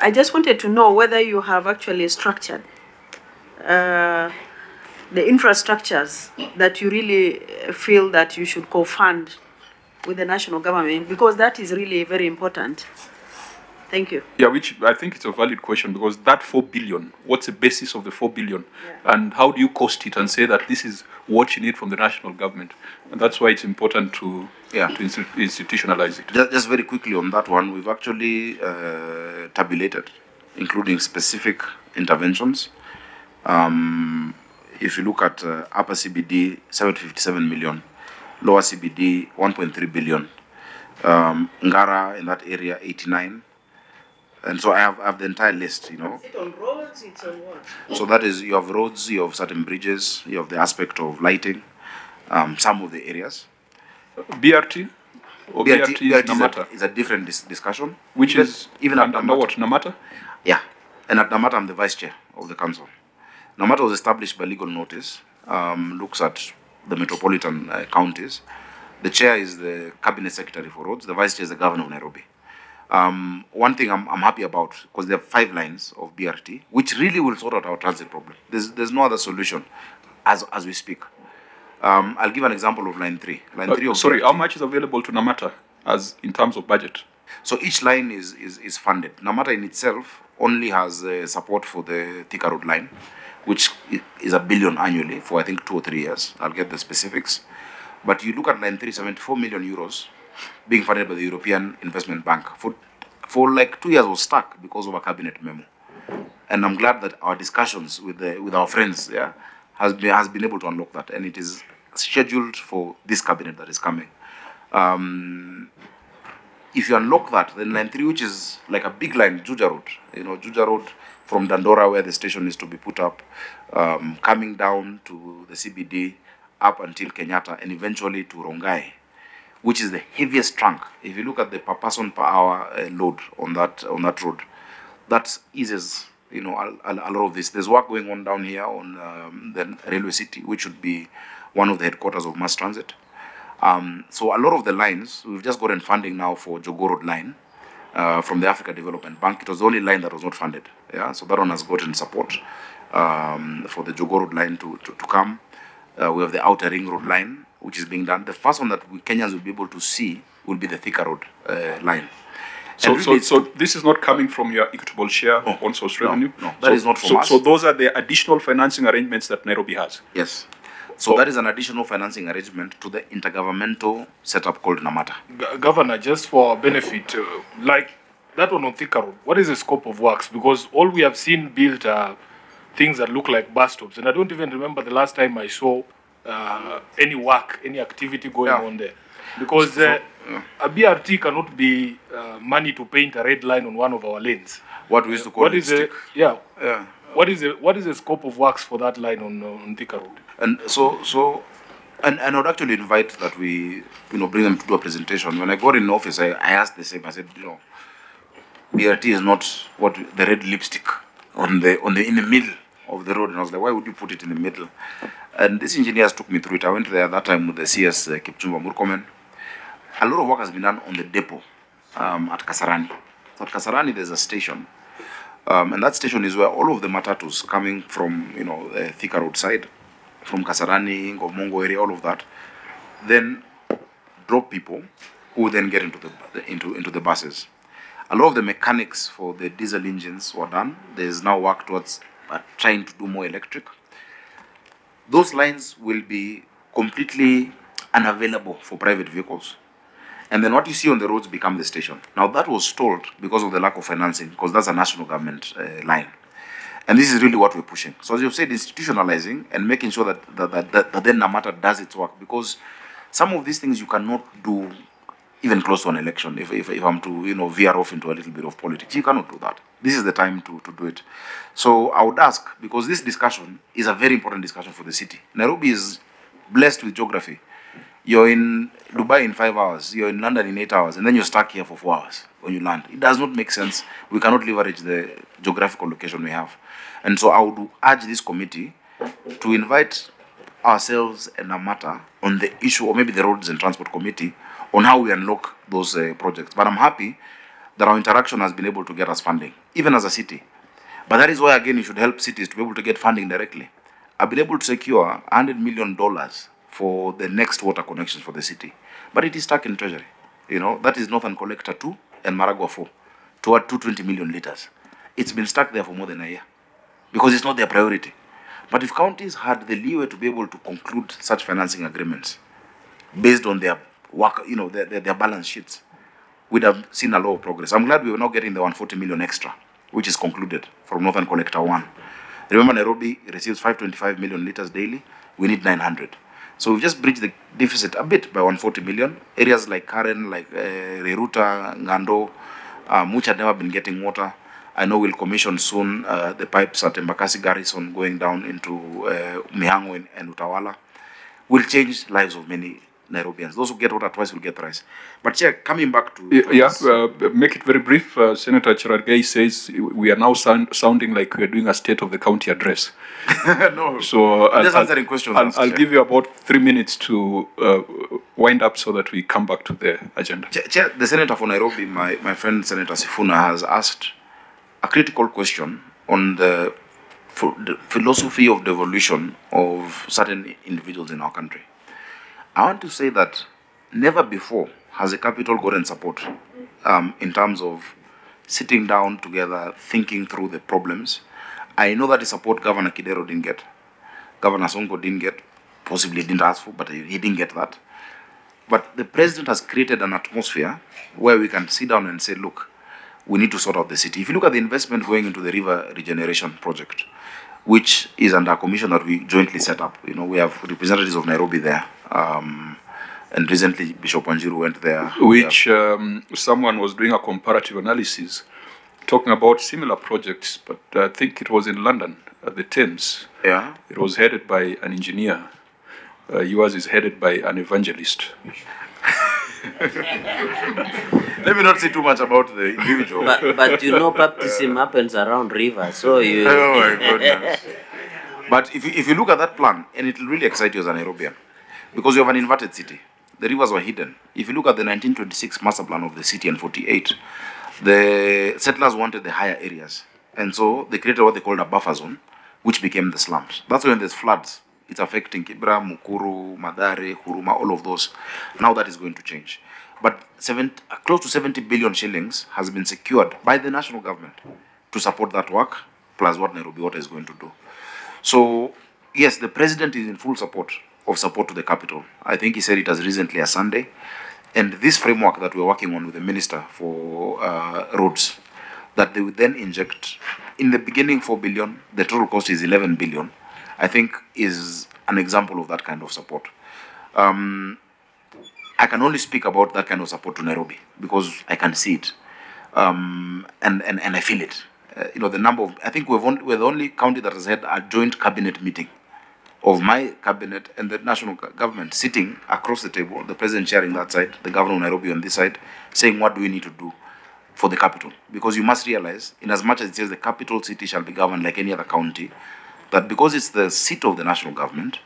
I just wanted to know whether you have actually structured the infrastructures that you really feel that you should co-fund with the national government, because that is really very important. Thank you. Yeah, which I think it's a valid question, because that 4 billion, what's the basis of the 4 billion? Yeah. And how do you cost it and say that this is what you need from the national government? And that's why it's important to institutionalize it. Just very quickly on that one, we've actually tabulated, including specific interventions. If you look at upper CBD, 757 million, lower CBD, 1.3 billion, Ngara in that area, 89. And so I have the entire list, you know. Is it on roads? It's on what? So that is, you have roads, you have certain bridges, you have the aspect of lighting, some of the areas. BRT? Or BRT is a different discussion. Which is even under what, Namata? Yeah. And at Namata, I'm the vice chair of the council. Namata was established by legal notice, looks at the metropolitan counties. The chair is the cabinet secretary for roads. The vice chair is the governor of Nairobi. One thing I'm happy about, because there are 5 lines of BRT, which really will sort out our transit problem. There's no other solution as we speak. I'll give an example of line 3. Line 3 of sorry, BRT. how much is available to Namata as in terms of budget? So each line is funded. Namata in itself only has support for the Thika Road line, which is $1 billion annually for I think 2 or 3 years. I'll get the specifics. But you look at line 3, 74 million euros being funded by the European Investment Bank. For like 2 years was stuck because of a cabinet memo. And I'm glad that our discussions with our friends has been able to unlock that. And it is scheduled for this cabinet that is coming. If you unlock that, then line 3, which is like a big line, Juja Road, you know, Juja Road from Dandora, where the station is to be put up, coming down to the CBD, up until Kenyatta, and eventually to Rongai, which is the heaviest trunk. If you look at the per person per hour load on that road, that eases, you know, a lot of this. There's work going on down here on the railway city, which should be one of the headquarters of mass transit. So a lot of the lines, we've just gotten funding now for Jogoo Road line from the Africa Development Bank. It was the only line that was not funded. Yeah, so that one has gotten support for the Jogoo Road line to come. We have the Outer Ring Road line, which is being done. The first one that Kenyans will be able to see will be the Thika Road line. So, really so this is not coming from your equitable share on source revenue? No, that is not from us. So those are the additional financing arrangements that Nairobi has? Yes. So that is an additional financing arrangement to the intergovernmental setup called Namata. Governor, just for benefit, like that one on Thika Road, what is the scope of works? Because all we have seen built are things that look like bus stops. And I don't even remember the last time I saw any work, any activity going on there. Because a BRT cannot be money to paint a red line on one of our lanes. What we used to call What is the scope of works for that line on Thika Road? And so I would actually invite that we, you know, bring them to do a presentation. When I got in office, I asked the same. I said, you know, BRT is not what the red lipstick in the middle of the road. And I was like, why would you put it in the middle? And these engineers took me through it. I went there that time with the CS Kipchumba Murkomen. A lot of work has been done on the depot at Kasarani. So at Kasarani, there's a station. And that station is where all of the matatus coming from, you know, the Thika Road side, from Kasarani, Ngomongo area, all of that, then drop people who then get into the buses. A lot of the mechanics for the diesel engines were done. There's now work towards trying to do more electric. Those lines will be completely unavailable for private vehicles. And then what you see on the roads become the station. Now that was stalled because of the lack of financing, because that's a national government line. And this is really what we're pushing. So as you've said, institutionalizing and making sure that then Namata does its work, because some of these things you cannot do even close to an election. If I'm to, you know, veer off into a little bit of politics, you cannot do that. This is the time to do it. So I would ask, because this discussion is a very important discussion for the city. Nairobi is blessed with geography. You're in Dubai in 5 hours, you're in London in 8 hours, and then you're stuck here for 4 hours when you land. It does not make sense. We cannot leverage the geographical location we have. And so I would urge this committee to invite ourselves and Namata on the issue, or maybe the Roads and Transport Committee, on how we unlock those projects. But I'm happy that our interaction has been able to get us funding, even as a city. But that is why, again, you should help cities to be able to get funding directly. I've been able to secure $100 million for the next water connections for the city. But it is stuck in treasury. You know, that is Northern Collector 2 and Maragua 4, toward 220 million liters. It's been stuck there for more than a year because it's not their priority. But if counties had the leeway to be able to conclude such financing agreements based on their work, you know, their balance sheets, we'd have seen a lot of progress. I'm glad we were not getting the 140 million extra, which is concluded from Northern Collector 1. Remember, Nairobi receives 525 million liters daily. We need 900. So we've just bridged the deficit a bit by 140 million. Areas like Karen, like Reruta, Ngando, which had never been getting water. I know we'll commission soon the pipes at Embakasi Garrison going down into Mihango and Utawala. Will change lives of many Nairobians. Those who get water twice will get thrice. But yeah, coming back to... Make it very brief. Senator Cherargei says we are now sounding like we are doing a state of the county address. No, so just answering questions. I'll give you about 3 minutes to wind up so that we come back to the agenda. Chair, the Senator for Nairobi, my friend Senator Sifuna, has asked a critical question on the philosophy of devolution of certain individuals in our country. I want to say that never before has the capital gotten support in terms of sitting down together, thinking through the problems. I know that the support Governor Kidero didn't get, Governor Sonko didn't get, possibly didn't ask for, but he didn't get that. But the president has created an atmosphere where we can sit down and say, look, we need to sort out the city. If you look at the investment going into the river regeneration project, which is under a commission that we jointly set up. You know, we have representatives of Nairobi there. And recently Bishop Wanjiru went there. Which someone was doing a comparative analysis talking about similar projects, but I think it was in London, at the Thames. Yeah. It was headed by an engineer. Yours is headed by an evangelist. Let me not say too much about the individual. But you know, baptism happens around rivers, so you... Oh my goodness. But if you look at that plan, and it will really excite you as a Nairobian, because you have an inverted city. The rivers were hidden. If you look at the 1926 master plan of the city and 48, the settlers wanted the higher areas. And so they created what they called a buffer zone, which became the slums. That's when there's floods. It's affecting Kibra, Mukuru, Madare, Huruma, all of those. Now that is going to change. But close to 70 billion shillings has been secured by the national government to support that work, plus what Nairobi Water is going to do. So, yes, the president is in full support to the capital. I think he said it as recently as Sunday. And this framework that we're working on with the Minister for Roads, that they would then inject, in the beginning 4 billion, the total cost is 11 billion, I think is an example of that kind of support. I can only speak about that kind of support to Nairobi because I can see it and I feel it. You know, the number of, I think we're the only county that has had a joint cabinet meeting of my cabinet and the national government sitting across the table, the president chairing that side, the governor of Nairobi on this side, saying what do we need to do for the capital. Because you must realize, in as much as it says the capital city shall be governed like any other county, that because it's the seat of the national government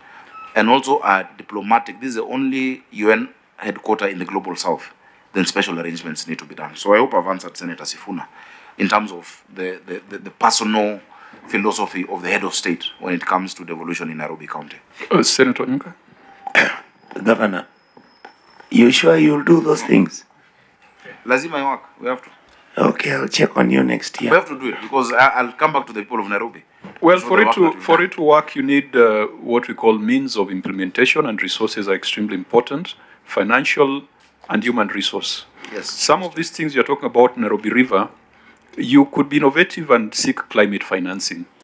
and also a diplomatic, this is the only UN headquarter in the global south, then special arrangements need to be done. So I hope I've answered Senator Sifuna in terms of the personal philosophy of the head of state when it comes to devolution in Nairobi County. Senator Nyuka? Governor, you sure you'll do those things? Lazima work. We have to. Okay, I'll check on you next year. We have to do it because I'll come back to the people of Nairobi. Well, for it to work, you need what we call means of implementation, and resources are extremely important. Financial and human resource. Yes. Some of these things you're talking about, Nairobi River, you could be innovative and seek climate financing.